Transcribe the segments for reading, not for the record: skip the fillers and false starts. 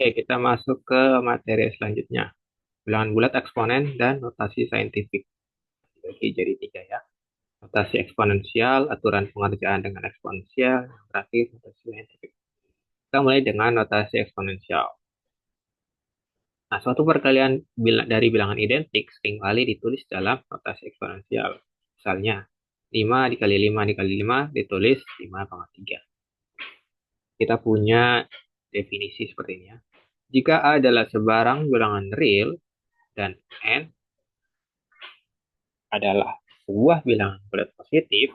Oke, kita masuk ke materi selanjutnya. Bilangan bulat eksponen dan notasi saintifik. Oke, jadi tiga ya. Notasi eksponensial, aturan pengerjaan dengan eksponensial, yang terakhir notasi saintifik. Kita mulai dengan notasi eksponensial. Nah, suatu perkalian dari bilangan identik seringkali ditulis dalam notasi eksponensial. Misalnya, 5 dikali 5 dikali 5 ditulis 5 pangkat 3. Kita punya definisi seperti ini ya. Jika A adalah sebarang bilangan real dan N adalah sebuah bilangan bulat positif,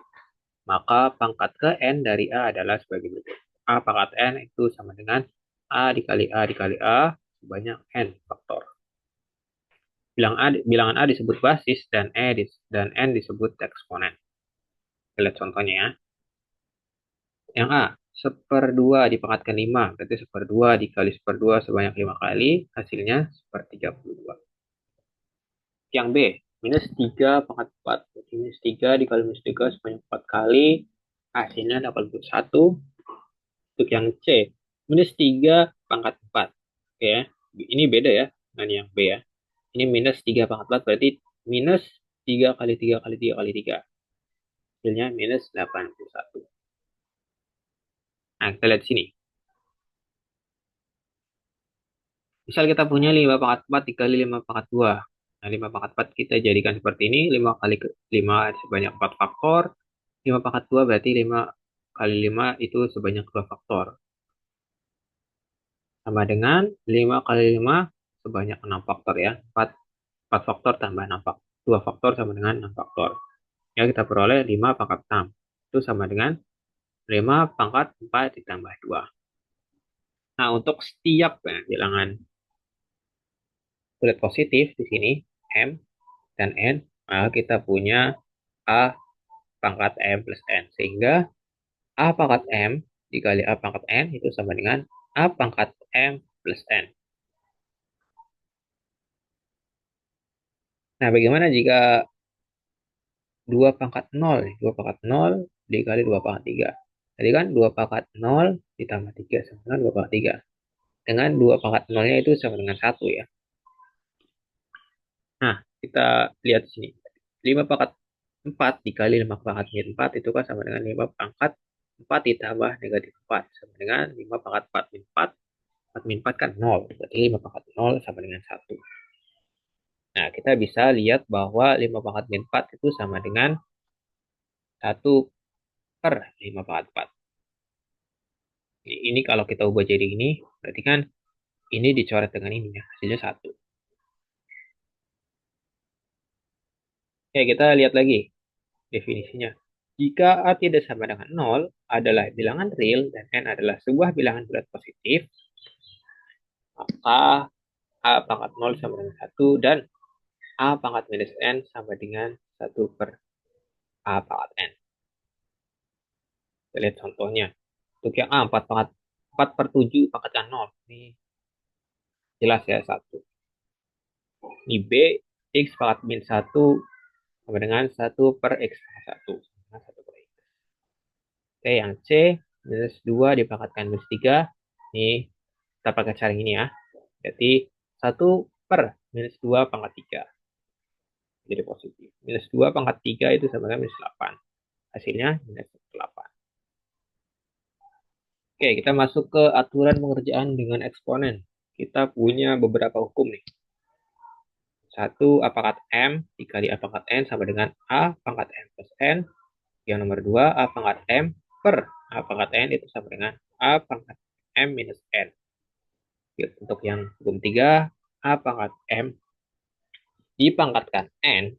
maka pangkat ke N dari A adalah sebagai berikut. A pangkat N itu sama dengan A dikali A dikali A sebanyak N faktor. Bilangan A disebut basis dan N disebut eksponen. Kita lihat contohnya ya. Yang A, seperdua dipangkatkan 5, berarti seperdua dikali seperdua sebanyak 5 kali, hasilnya sepertiga puluh dua. Yang B, minus 3 pangkat 4. Jadi minus 3 dikali minus 3 sebanyak 4 kali. Hasilnya dapat 1. Untuk yang C, minus 3 pangkat 4. Oke ya. Ini beda ya dengan yang B ya. Ini minus 3 pangkat 4 berarti minus 3 kali 3 kali 3 kali 3. Hasilnya minus 81. Nah, kita lihat sini. Misal kita punya 5 pangkat 4 dikali 5 pangkat 2. Nah, 5 pangkat 4 kita jadikan seperti ini. 5 kali 5 sebanyak 4 faktor. 5 pangkat 2 berarti 5 kali 5 itu sebanyak 2 faktor. Sama dengan 5 kali 5 sebanyak 6 faktor ya. 4 faktor tambah 6 faktor. 2 faktor sama dengan 6 faktor. Ya, kita peroleh 5 pangkat 6. Itu sama dengan 5 pangkat 4 ditambah 2. Nah, untuk setiap ya, bilangan bulat positif di sini, M dan N, maka kita punya A pangkat M plus N. Sehingga A pangkat M dikali A pangkat N itu sama dengan A pangkat M plus N. Nah, bagaimana jika 2 pangkat 0? 2 pangkat 0 dikali 2 pangkat 3. Tadi kan 2 pangkat 0 ditambah 3 sama dengan 2 pangkat 3. Dengan 2 pangkat 0-nya itu sama dengan 1 ya. Nah, kita lihat di sini. 5 pangkat 4 dikali 5 pangkat min 4 itu kan sama dengan 5 pangkat 4 ditambah negatif 4. Sama dengan 5 pangkat 4 min 4. 4 min 4 kan 0. Berarti 5 pangkat 0 sama dengan 1. Nah, kita bisa lihat bahwa 5 pangkat min 4 itu sama dengan 1 per 5 pangkat 4. Ini kalau kita ubah jadi ini, berarti kan ini dicoret dengan ini ya, hasilnya 1. Oke, kita lihat lagi definisinya. Jika A tidak sama dengan 0 adalah bilangan real dan N adalah sebuah bilangan bulat positif, maka A pangkat 0 sama dengan 1 dan A pangkat minus N sama dengan 1 per A pangkat N. Kita lihat contohnya. Untuk yang A, 4 per 7 pangkat 0. Ini jelas ya 1. Ini B, X pangkat min 1 sama dengan 1 per X pangkat 1. Sama 1 per X. Oke, yang C, minus 2 dipangkatkan minus 3. Ini kita pakai cara ini ya. Jadi 1 per minus 2 pangkat 3. Jadi positif. Minus 2 pangkat 3 itu sama dengan minus 8. Hasilnya minus 8. Oke, kita masuk ke aturan pengerjaan dengan eksponen. Kita punya beberapa hukum nih. Satu, A pangkat M dikali A pangkat N sama dengan A pangkat M plus N. Yang nomor 2, A pangkat M per A pangkat N itu sama dengan A pangkat M minus N. Untuk yang hukum 3, A pangkat M dipangkatkan N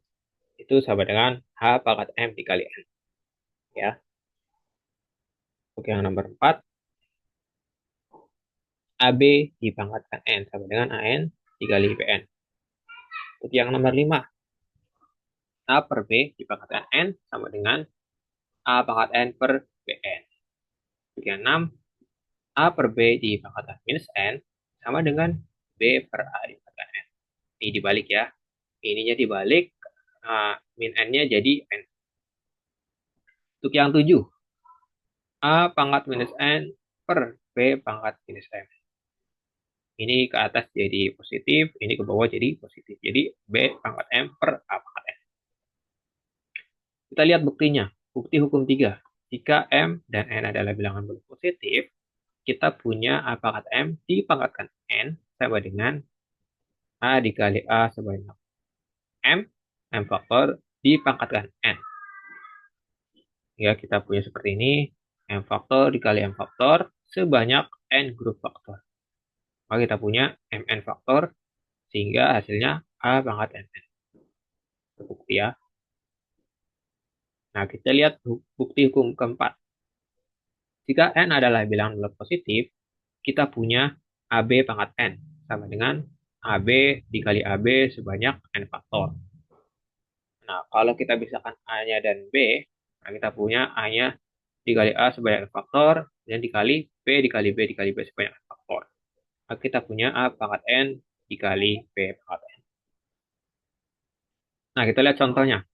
itu sama dengan H pangkat M dikali N. Ya. Untuk yang nomor 4, AB dipangkatkan N sama dengan AN dikali BN. Untuk yang nomor 5, A per B dipangkatkan N sama dengan A pangkat N per BN. Untuk yang 6, A per B dipangkatkan minus N sama dengan B per A dipangkatkan N. Ini dibalik ya. Ininya dibalik, min N-nya jadi N. Untuk yang 7, A pangkat minus N per B pangkat minus N. Ini ke atas jadi positif, ini ke bawah jadi positif. Jadi B pangkat M per A pangkat M. Kita lihat buktinya. Bukti hukum 3. Jika M dan N adalah bilangan bulat positif, kita punya A pangkat M dipangkatkan N sama dengan A dikali A sebanyak M, M faktor dipangkatkan N. Ya, kita punya seperti ini. M faktor dikali M faktor sebanyak N grup faktor. Maka kita punya Mn faktor sehingga hasilnya A pangkat Mn. Terbukti ya. Nah, kita lihat bukti hukum keempat. Jika N adalah bilangan bulat positif, kita punya AB pangkat N sama dengan AB dikali AB sebanyak N faktor. Nah, kalau kita pisahkan A-nya dan B, nah kita punya A-nya dikali A sebanyak N faktor, dan dikali B dikali B dikali B sebanyak N faktor. Nah, kita punya A pangkat N dikali B pangkat N. Nah, kita lihat contohnya.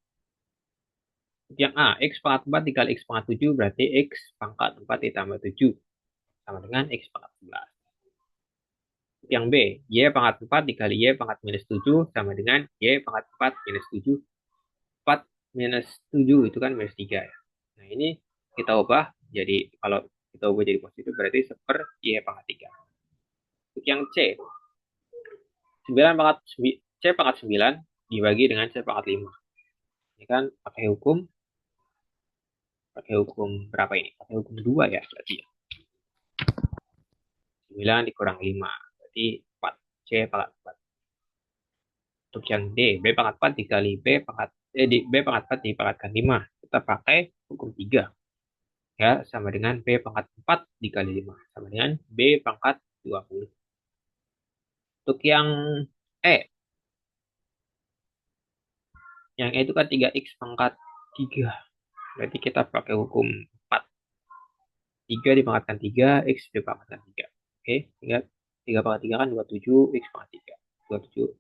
Yang A, X pangkat 4 dikali X pangkat 7 berarti X pangkat 4 ditambah 7 sama dengan X pangkat 11. Yang B, Y pangkat 4 dikali Y pangkat minus 7 sama dengan Y pangkat 4 minus 7. 4 minus 7 itu kan minus 3 ya. Nah, ini kita ubah jadi, kalau kita ubah jadi positif berarti 1 Y pangkat 3. Untuk yang C, 9 pangkat C pangkat 9 dibagi dengan C pangkat 5. Ini kan pakai hukum berapa ini? Pakai hukum 2 ya berarti ya. 9 dikurang 5 berarti 4. C pangkat 4. Untuk yang D, B pangkat 4 dikali B pangkat 4 dipangkatkan 5. Kita pakai hukum 3. Ya, sama dengan B pangkat 4 dikali 5. Sama dengan B pangkat 20. Untuk yang E. Yang E itu kan 3X pangkat 3. Berarti kita pakai hukum 4. 3 dipangkatkan 3, X dipangkatkan 3. Oke, sehingga 3 pangkat 3 kan 27, X pangkat 3. 27,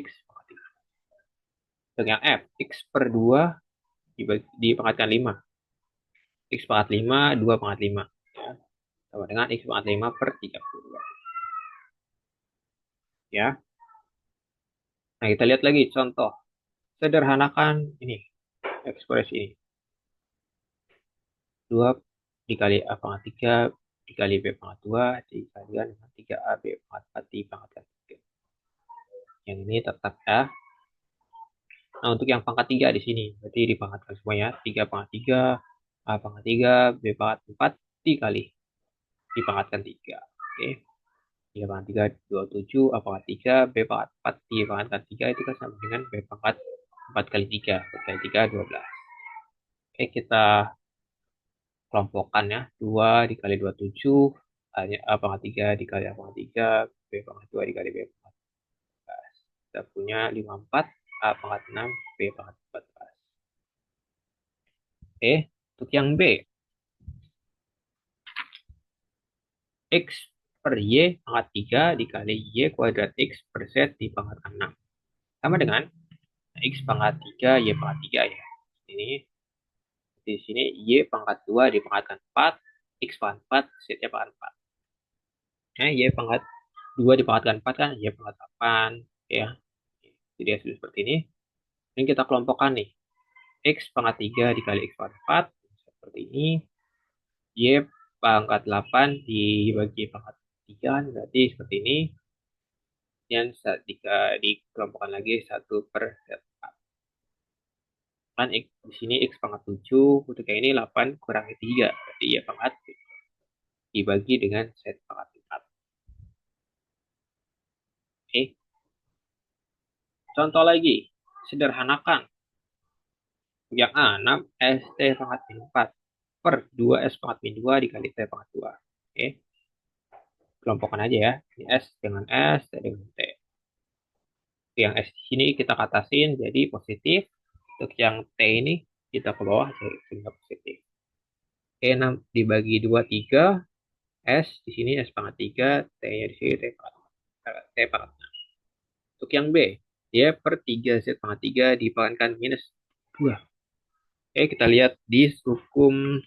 X pangkat 3. Untuk yang F, X per 2 dipangkatkan 5. X pangkat 5, 2 pangkat 5. Ya. Sama dengan X pangkat 5 per 32. Ya. Nah, kita lihat lagi contoh. Sederhanakan ini, ekspresi ini. 2 dikali A pangkat 3 dikali B pangkat 2 dikalikan dengan 3AB pangkat 4 dipangkatkan 3. Yang ini tetap ya. Nah, untuk yang pangkat 3 di sini, berarti dipangkatkan semuanya. 3 pangkat 3, A pangkat 3, B pangkat 4 dikali. Dipangkatkan 3. Oke. 3 pangkat 3, 27, A pangkat 3, B pangkat 4 dipangkatkan 3, itu kan sama dengan B pangkat 4 kali 3. 4 kali 3, 12. Oke, kita kelompokkan ya. 2 dikali 27, A pangkat 3 dikali A pangkat 3, B pangkat 2 dikali B pangkat 14. Kita punya 54, A pangkat 6, B pangkat 14. Oke, untuk yang B. X per Y pangkat 3 dikali Y kuadrat X per Z dipangkatkan 6. Sama dengan X pangkat 3, Y pangkat 3 ya. Ini di sini Y pangkat 2 dipangkatkan 4, X pangkat 4, Z-nya pangkat 4. Nah, Y pangkat 2 dipangkatkan 4 kan, Y pangkat 8. Ya. Jadi hasil seperti ini. Ini kita kelompokkan nih. X pangkat 3 dikali X pangkat 4. Seperti ini. Y pangkat 8 dibagi pangkat 3. Berarti seperti ini. Dan jika dikelompokkan lagi 1 per Z4. Kan X, di sini X pangkat 7. Untuk yang ini 8 kurangi 3. Berarti Y pangkat dibagi dengan Z pangkat 4. Oke. Contoh lagi. Sederhanakan. Yang A, 6 ST pangkat min 4 per 2S pangkat min 2 dikali T pangkat 2. Oke. Kelompokkan aja ya. Ini S dengan S, T dengan T. Yang S di sini kita katasin jadi positif. Untuk yang T ini kita ke bawah sehingga positif. Oke, 6 dibagi 2, 3. S di sini S pangkat 3, T-nya di sini T pangkat 6. Untuk yang B, dia per 3 Z pangkat 3 dipangkatkan minus 2. Oke, kita lihat di hukum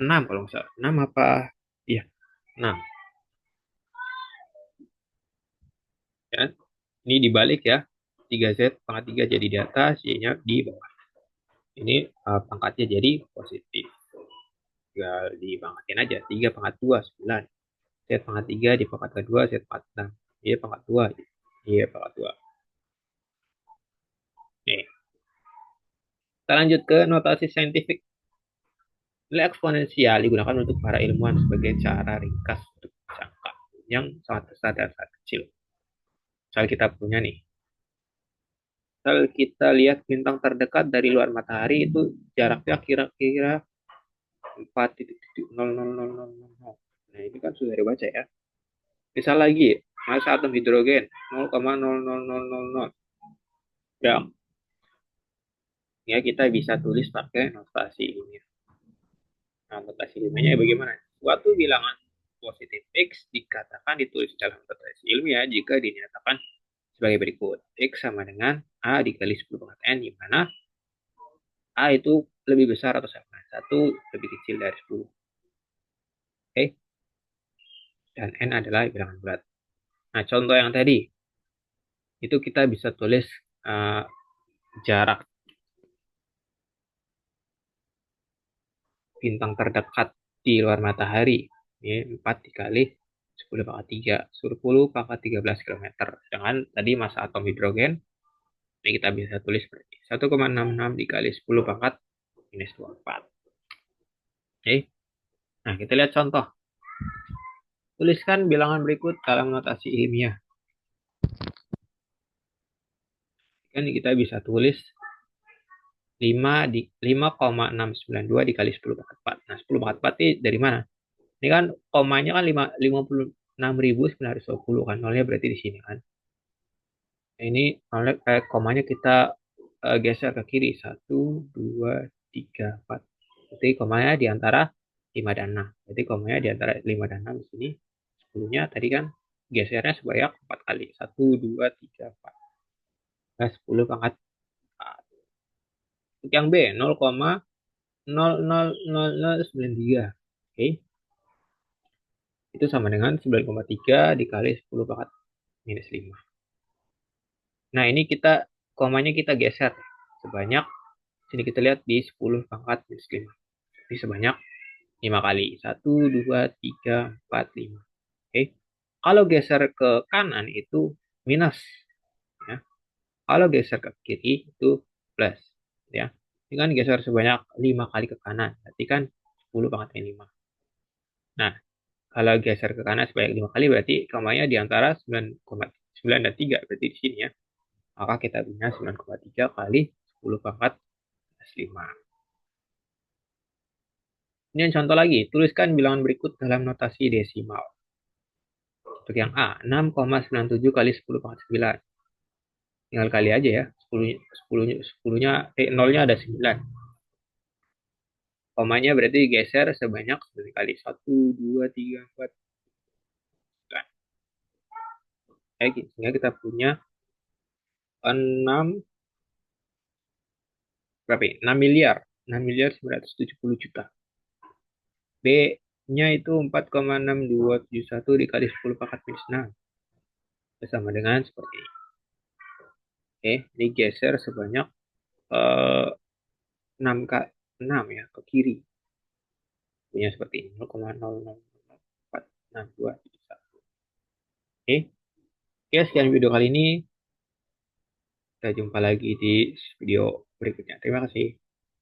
6 kalau nggak salah. 6 apa? Iya, 6. Ini dibalik ya. 3Z pangkat 3 jadi di atas, Y-nya di bawah. Ini pangkatnya jadi positif. Tinggal dipangkatin aja. 3 pangkat 2, 9. Z pangkat 3 di pangkat kedua, Z pangkat 6. Y pangkat 2. Y pangkat 2. Nih. Kita lanjut ke notasi saintifik. Nilai eksponensial digunakan untuk para ilmuwan sebagai cara ringkas untuk angka yang sangat besar dan sangat kecil. Misal kita punya nih, misal kita lihat bintang terdekat dari luar matahari itu jaraknya kira-kira 4,00000. Nah, ini kan sudah dibaca ya. Misal lagi, massa atom hidrogen 0,00000 gram. Ya, kita bisa tulis pakai notasi ini. Nah, notasi ilmiahnya bagaimana? Suatu bilangan positif X dikatakan ditulis dalam notasi ilmiah jika dinyatakan sebagai berikut. X sama dengan A dikali 10 pangkat N, di mana A itu lebih besar atau sama. 1 lebih kecil dari 10. Oke? Dan N adalah bilangan bulat. Nah, contoh yang tadi, itu kita bisa tulis jarak bintang terdekat di luar matahari. Ini 4 dikali 10 pangkat 3. 10 pangkat 13 km. Sedangkan tadi massa atom hidrogen, ini kita bisa tulis seperti 1,66 dikali 10 pangkat minus 24. Oke. Nah, kita lihat contoh. Tuliskan bilangan berikut dalam notasi ilmiah. Kan kita bisa tulis 5,692 dikali 10 pangkat 4. Nah, 10 pangkat 4 ini dari mana? Ini kan komanya kan 56.920 kan. Nolnya berarti di sini kan. Nah, ini nolnya komanya kita geser ke kiri. 1, 2, 3, 4. Berarti komanya di antara 5 dan 6. Berarti komanya di antara 5 dan 6 di sini. 10-nya tadi kan gesernya sebanyak 4 kali. 1, 2, 3, 4. Nah, 10 pangkat 4. Untuk yang B, 0,00093. Oke. Itu sama dengan 9,3 dikali 10 pangkat minus 5. Nah, ini komanya kita geser. Sebanyak, sini kita lihat di 10 pangkat minus 5. Jadi sebanyak 5 kali. 1, 2, 3, 4, 5. Oke. Kalau geser ke kanan itu minus. Ya. Kalau geser ke kiri itu plus. Ya. Ini kan geser sebanyak 5 kali ke kanan. Berarti kan 10 pangkat minus 5. Nah, kalau geser ke kanan sebanyak 5 kali berarti komanya di antara 9,9 dan 3. Berarti di sini ya. Maka kita punya 9,3 kali 10 pangkat minus 5. Ini yang contoh lagi. Tuliskan bilangan berikut dalam notasi desimal. Untuk yang A, 6,97 kali 10 pangkat 9. Tinggal kali aja ya. 10-nya, 0-nya ada 9. Komanya berarti geser sebanyak 9 kali. 1, 2, 3, 4, 9. Sehingga kita punya 6, berapa ya? 6 miliar. 6 miliar 970 juta. B-nya itu 4,6271 dikali 10 pangkat minus 6. Sama dengan seperti ini. Oke, ini geser sebanyak 6 k 6 ya ke kiri. Punya seperti ini 0,0046271. Oke. Ya, sekian video kali ini. Kita jumpa lagi di video berikutnya. Terima kasih.